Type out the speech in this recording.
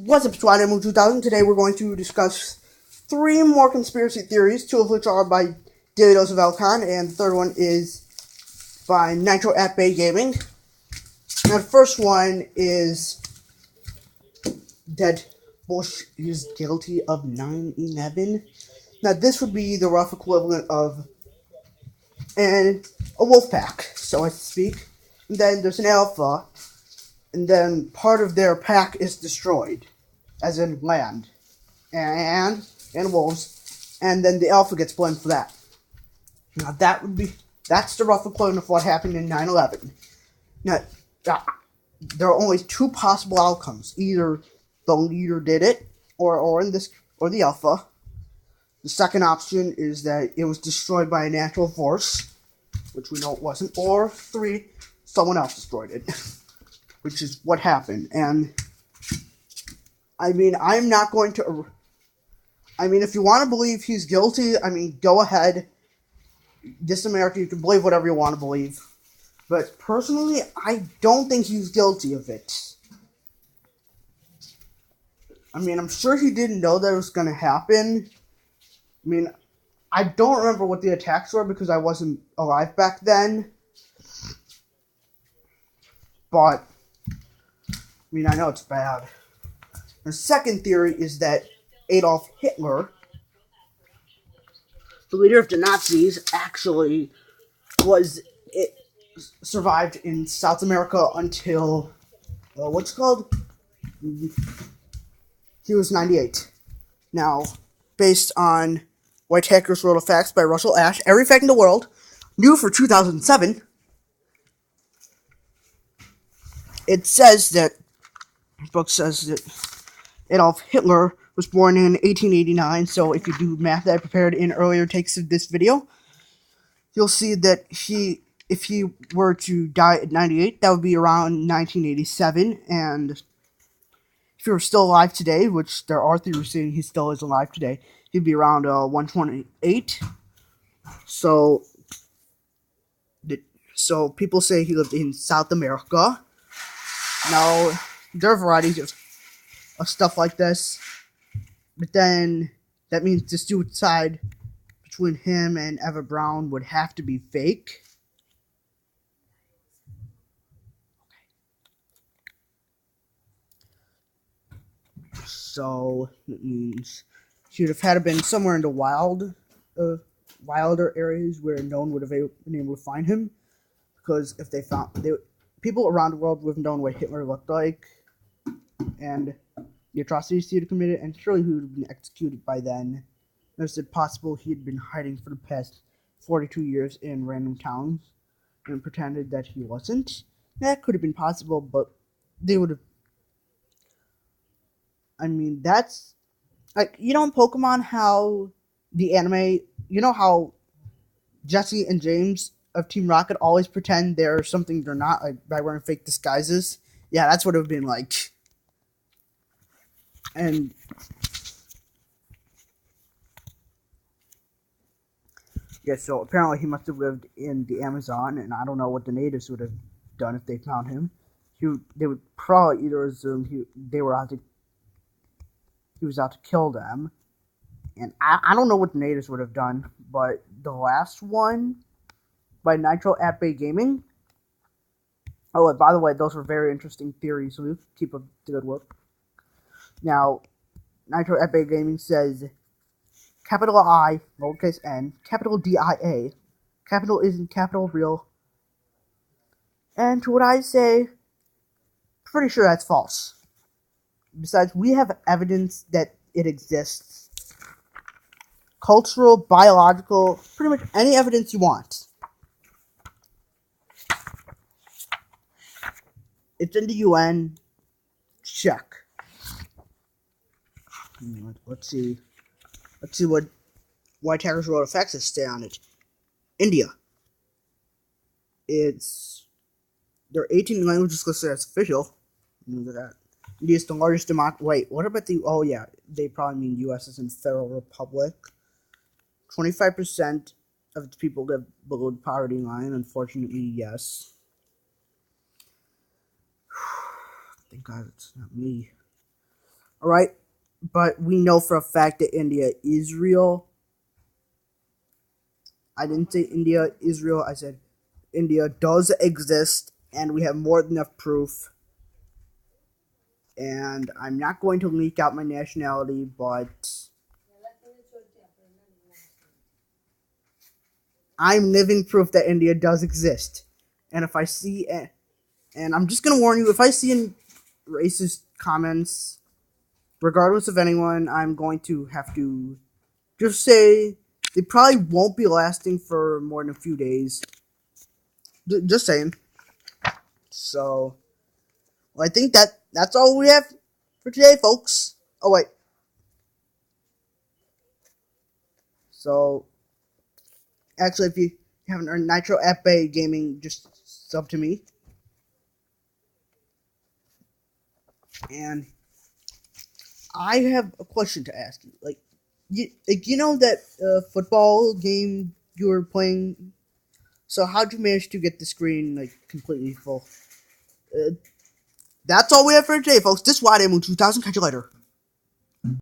What's up, Squad Animal 2000? Today we're going to discuss three more conspiracy theories, two of which are by Daily Dose of Elcon, and the third one is by Nitro at Bay Gaming. Now, the first one is that Bush is guilty of 9/11. Now, this would be the rough equivalent of a wolf pack, so to speak. And then there's an alpha, and then part of their pack is destroyed, as in land. And wolves, and then the alpha gets blamed for that. Now that's the rough equivalent of what happened in 9/11. Now, there are only two possible outcomes: either the leader did it, or the alpha. The second option is that it was destroyed by a natural force, which we know it wasn't, or three, someone else destroyed it, which is what happened. And I mean, if you want to believe he's guilty, go ahead. This America, you can believe whatever you want to believe. But personally, I don't think he's guilty of it. I'm sure he didn't know that it was going to happen. I don't remember what the attacks were because I wasn't alive back then. But, I know it's bad. The second theory is that Adolf Hitler, the leader of the Nazis, actually survived in South America until, he was 98. Now, based on White Hackers World of Facts by Russell Ash, every fact in the world, new for 2007, it says that, the book says that Adolf Hitler was born in 1889, so if you do math that I prepared in earlier takes of this video, you'll see that if he were to die at 98, that would be around 1987, and if he were still alive today, which there are theories saying he still is alive today, he'd be around 128. So people say he lived in South America. Now, there are varieties of stuff like this, but then that means the suicide between him and Eva Braun would have to be fake. So it means she would have had to been somewhere in the wilder areas where no one would have been able to find him. Because if people around the world would have known what Hitler looked like and the atrocities he had committed, and surely he would have been executed by then. Is it possible he had been hiding for the past 42 years in random towns and pretended that he wasn't? That could have been possible, but they would have. That's like, in Pokemon, how the anime, how Jesse and James of Team Rocket always pretend they're something they're not, like by wearing fake disguises. Yeah, that's what it would have been like. And yeah, so apparently he must have lived in the Amazon, and I don't know what the natives would have done if they found him. They would probably either assume he was out to kill them, and I don't know what the natives would have done. But the last one by Nitro at Bay Gaming. Oh, and by the way, those were very interesting theories, so we keep up the good work. Now, Nitro at Bay Gaming says, capital I, lowercase n, capital DIA, capital isn't capital real. And to what I say, pretty sure that's false. Besides, we have evidence that it exists. Cultural, biological, pretty much any evidence you want. It's in the UN. Check. Let's see what White Hackers World of Facts say on it. India. There are 18 languages listed as official. Look at that. India is the largest democracy. Wait, what about oh yeah, they probably mean U.S. as in Federal Republic. 25% of its people live below the poverty line. Unfortunately, yes. Thank God it's not me. Alright? But we know for a fact that India is real. I didn't say India is real, I said India does exist, and we have more than enough proof. And I'm not going to leak out my nationality, but I'm living proof that India does exist. And if I see, and I'm just gonna warn you, if I see any racist comments, regardless of anyone, I'm going to have to just say they probably won't be lasting for more than a few days. Just saying. So, well, I think that's all we have for today, folks. Oh wait. So, actually, if you haven't earned Nitro at Bay Gaming, just sub to me. And I have a question to ask you. You know that football game you were playing. So how'd you manage to get the screen completely full? That's all we have for today, folks. This is Wide Moon 2000. Catch you later.